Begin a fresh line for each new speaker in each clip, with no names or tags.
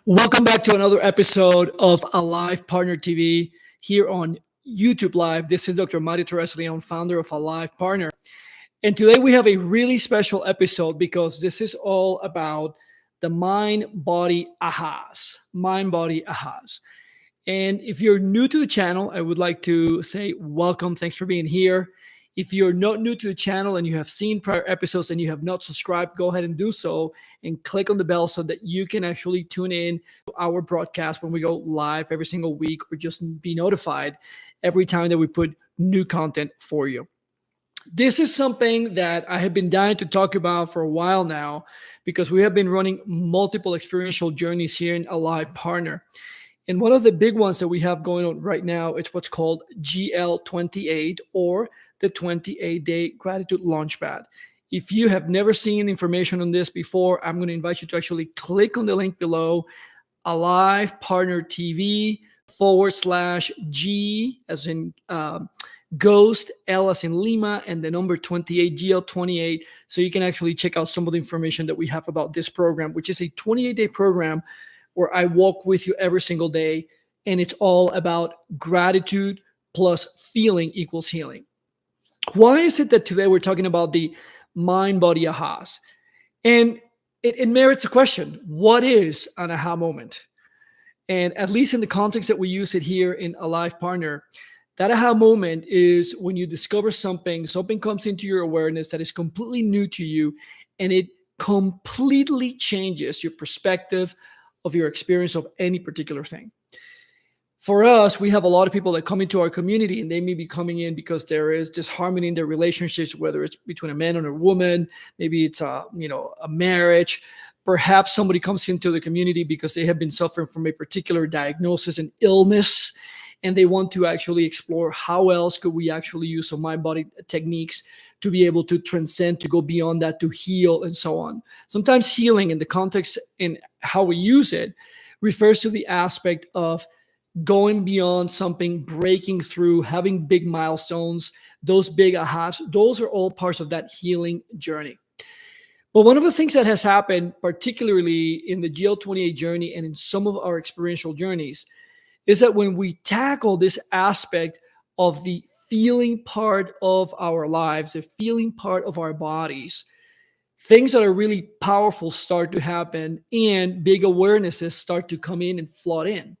Welcome back to another episode of Alive Partner TV here on YouTube Live. This is Dr. Mario Torres Leon, founder of Alive Partner. And today we have a really special episode because this is all about the mind body ahas. Mind body ahas. And if you're new to the channel, I would like to say welcome. Thanks for being here. If you're not new to the channel and you have seen prior episodes and you have not subscribed, go ahead and do so and click on the bell so that you can actually tune in to our broadcast when we go live every single week, or just be notified every time that we put new content for you. This is something that I have been dying to talk about for a while now because we have been running multiple experiential journeys here in Alive Partner. And one of the big ones that we have going on right now is what's called GL28, or the 28-day gratitude launchpad. If you have never seen information on this before, I'm going to invite you to actually click on the link below, Alive Partner TV /G as in Ghost, L as in Lima, and the number 28, GL28, so you can actually check out some of the information that we have about this program, which is a 28-day program where I walk with you every single day, and it's all about gratitude plus feeling equals healing. Why is it that today we're talking about the mind-body ahas? And it merits a question. What is an aha moment? And at least in the context that we use it here in Alive Partner, that aha moment is when you discover something comes into your awareness that is completely new to you, and it completely changes your perspective of your experience of any particular thing. For us, we have a lot of people that come into our community, and they may be coming in because there is disharmony in their relationships, whether it's between a man and a woman, maybe it's a marriage. Perhaps somebody comes into the community because they have been suffering from a particular diagnosis and illness, and they want to actually explore how else could we actually use some mind-body techniques to be able to transcend, to go beyond that, to heal, and so on. Sometimes healing, in the context in how we use it, refers to the aspect of going beyond something, breaking through, having big milestones, those big ahas. Those are all parts of that healing journey. But one of the things that has happened, particularly in the GL28 journey and in some of our experiential journeys, is that when we tackle this aspect of the feeling part of our lives, the feeling part of our bodies, things that are really powerful start to happen, and big awarenesses start to come in and flood in.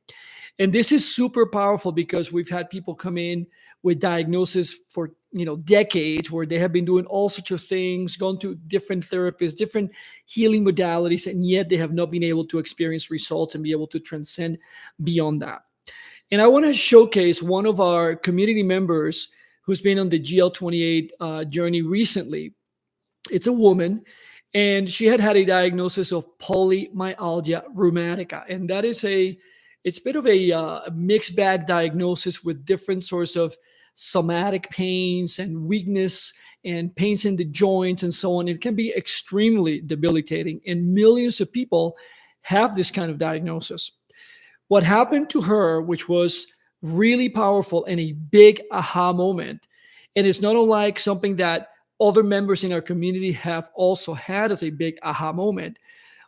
And this is super powerful because we've had people come in with diagnosis for decades, where they have been doing all sorts of things, gone to different therapists, different healing modalities, and yet they have not been able to experience results and be able to transcend beyond that. And I want to showcase one of our community members who's been on the GL28 journey recently. It's a woman, and she had a diagnosis of polymyalgia rheumatica. And that is it's a bit of a mixed bag diagnosis with different sorts of somatic pains and weakness and pains in the joints and so on. It can be extremely debilitating, and millions of people have this kind of diagnosis. What happened to her, which was really powerful and a big aha moment, and it's not unlike something that other members in our community have also had as a big aha moment,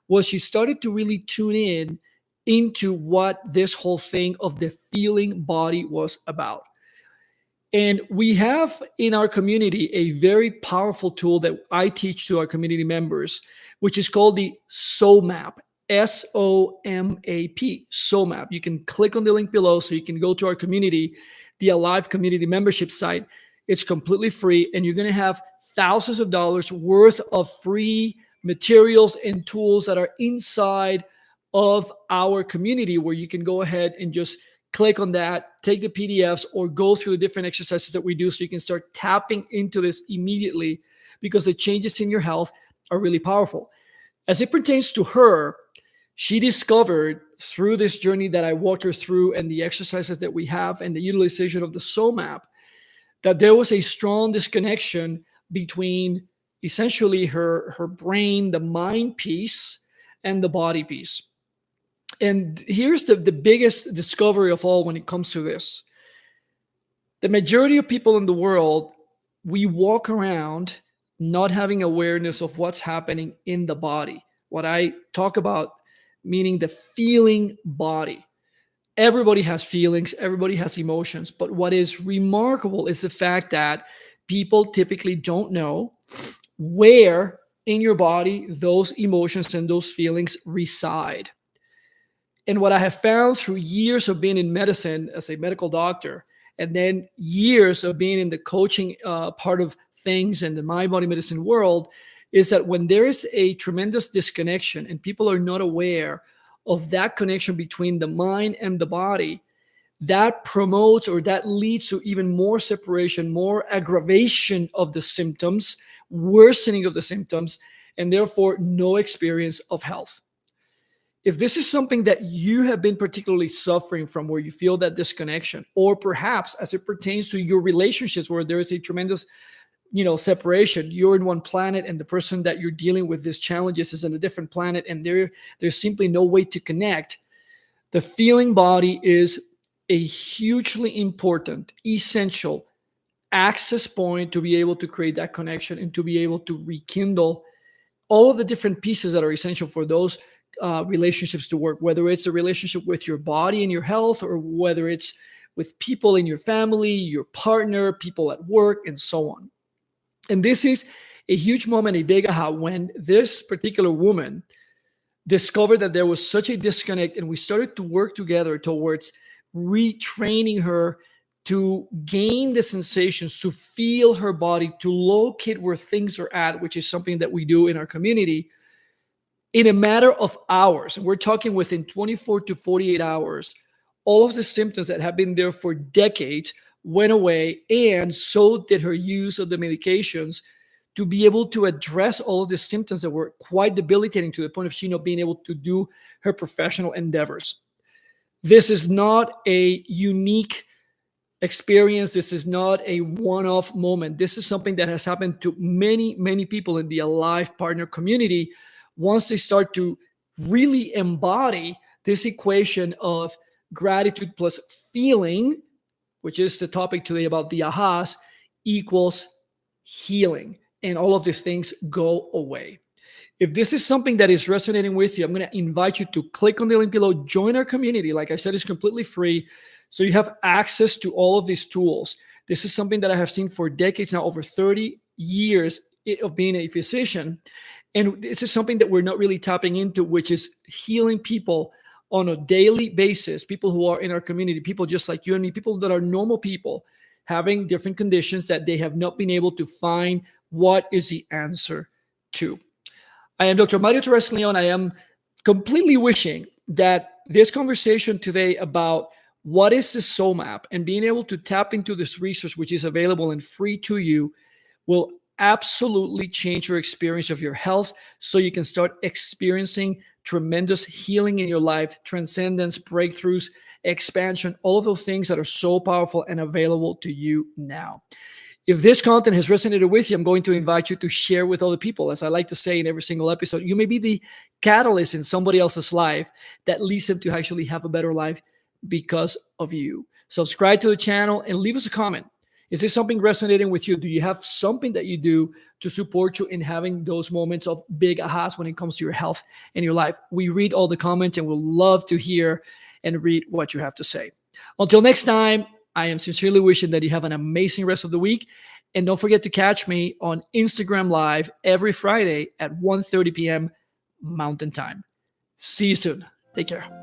was she started to really tune in into what this whole thing of the feeling body was about. And we have in our community a very powerful tool that I teach to our community members, which is called the SOMAP. SOMAP, SOMAP. You can click on the link below so you can go to our community, the Alive community membership site. It's completely free, and you're going to have thousands of dollars worth of free materials and tools that are inside of our community, where you can go ahead and just click on that, take the PDFs, or go through the different exercises that we do so you can start tapping into this immediately, because the changes in your health are really powerful. As it pertains to her, she discovered through this journey that I walked her through, and the exercises that we have and the utilization of the SOMAP, that there was a strong disconnection between essentially her brain, the mind piece, and the body piece. And here's the biggest discovery of all when it comes to this. The majority of people in the world, we walk around not having awareness of what's happening in the body. What I talk about meaning the feeling body. Everybody has feelings, everybody has emotions, but what is remarkable is the fact that people typically don't know where in your body those emotions and those feelings reside. And what I have found through years of being in medicine as a medical doctor, and then years of being in the coaching part of things in the mind body medicine world, is that when there is a tremendous disconnection and people are not aware of that connection between the mind and the body, that promotes or that leads to even more separation, more aggravation of the symptoms, worsening of the symptoms, and therefore no experience of health. If this is something that you have been particularly suffering from, where you feel that disconnection, or perhaps as it pertains to your relationships where there is a tremendous separation, you're in one planet and the person that you're dealing with these challenges is in a different planet, and there's simply no way to connect, the feeling body is a hugely important, essential access point to be able to create that connection and to be able to rekindle all of the different pieces that are essential for those relationships to work, whether it's a relationship with your body and your health, or whether it's with people in your family, your partner, people at work, and so on. And this is a huge moment, a big aha, when this particular woman discovered that there was such a disconnect, and we started to work together towards retraining her to gain the sensations, to feel her body, to locate where things are at, which is something that we do in our community in a matter of hours. And we're talking within 24 to 48 hours, all of the symptoms that have been there for decades went away, and so did her use of the medications to be able to address all of the symptoms that were quite debilitating, to the point of she not being able to do her professional endeavors. This is not a unique experience. This is not a one-off moment. This is something that has happened to many, many people in the Alive Partner community once they start to really embody this equation of gratitude plus feeling, which is the topic today about the ahas, equals healing. And all of these things go away. If this is something that is resonating with you, I'm going to invite you to click on the link below, join our community. Like I said, it's completely free. So you have access to all of these tools. This is something that I have seen for decades now, over 30 years of being a physician. And this is something that we're not really tapping into, which is healing people on a daily basis, people who are in our community, people just like you and me, people that are normal people having different conditions that they have not been able to find what is the answer to. I am Dr. Mario Torres Leon. I am completely wishing that this conversation today about what is the SOMAP and being able to tap into this resource, which is available and free to you, will absolutely change your experience of your health, so you can start experiencing tremendous healing in your life, transcendence, breakthroughs, expansion, all of those things that are so powerful and available to you now. If this content has resonated with you, I'm going to invite you to share with other people. As I like to say in every single episode, you may be the catalyst in somebody else's life that leads them to actually have a better life because of you. Subscribe to the channel and leave us a comment. Is this something resonating with you? Do you have something that you do to support you in having those moments of big ahas when it comes to your health and your life? We read all the comments and we'll love to hear and read what you have to say. Until next time, I am sincerely wishing that you have an amazing rest of the week. And don't forget to catch me on Instagram Live every Friday at 1:30 p.m. Mountain Time. See you soon. Take care.